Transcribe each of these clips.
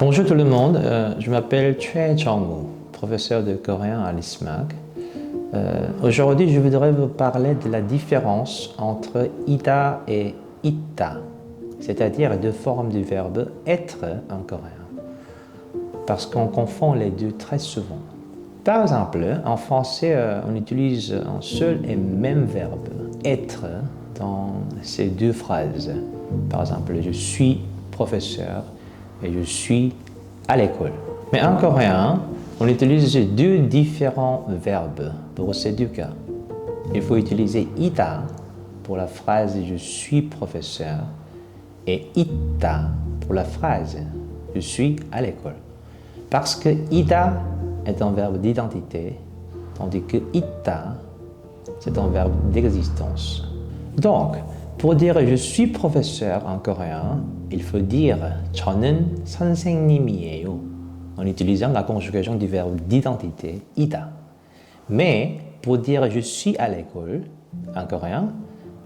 Bonjour tout le monde, je m'appelle Choi Jong-woo, professeur de coréen à l'ISMAG. Aujourd'hui, je voudrais vous parler de la différence entre ida et itta, c'est-à-dire deux formes du verbe être en coréen, parce qu'on confond les deux très souvent. Par exemple, en français, on utilise un seul et même verbe, être, dans ces deux phrases. Par exemple, je suis professeur et je suis à l'école. Mais en coréen, on utilise deux différents verbes pour ces deux cas. Il faut utiliser ida pour la phrase je suis professeur et itta pour la phrase je suis à l'école. Parce que ida est un verbe d'identité, tandis que itta, c'est un verbe d'existence. Donc, pour dire je suis professeur en coréen, il faut dire 저는 선생님이에요 en utilisant la conjugation du verbe d'identité ida. Mais pour dire je suis à l'école en coréen,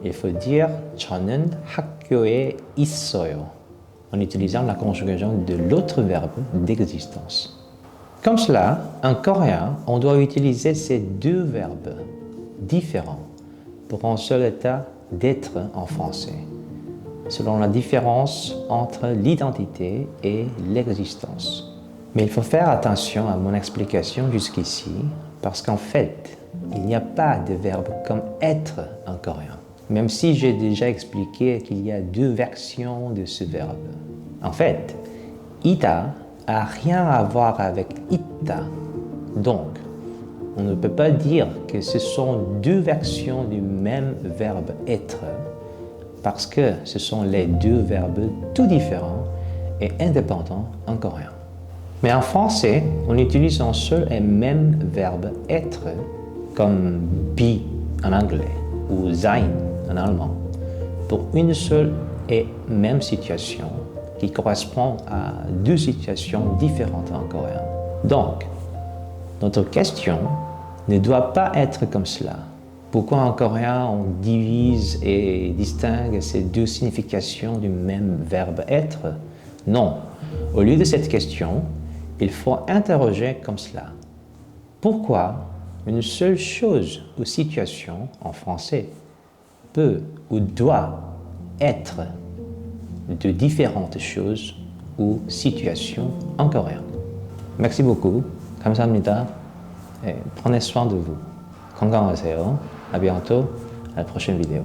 il faut dire 저는 학교에 있어요 en utilisant la conjugation de l'autre verbe d'existence. Comme cela, en coréen, on doit utiliser ces deux verbes différents pour un seul état d'être en français, selon la différence entre l'identité et l'existence. Mais il faut faire attention à mon explication jusqu'ici, parce qu'en fait, il n'y a pas de verbe comme être en coréen, même si j'ai déjà expliqué qu'il y a deux versions de ce verbe. En fait, ida n'a rien à voir avec itta, donc on ne peut pas dire que ce sont deux versions du même verbe être, parce que ce sont les deux verbes tout différents et indépendants en coréen. Mais en français, on utilise un seul et même verbe être, comme be en anglais ou sein en allemand, pour une seule et même situation qui correspond à deux situations différentes en coréen. Donc, notre question ne doit pas être comme cela. Pourquoi en coréen on divise et distingue ces deux significations du même verbe être? Non. Au lieu de cette question, il faut interroger comme cela. Pourquoi une seule chose ou situation en français peut ou doit être de différentes choses ou situations en coréen? Merci beaucoup. 감사합니다. Et prenez soin de vous. 건강하세요. À bientôt. À la prochaine vidéo.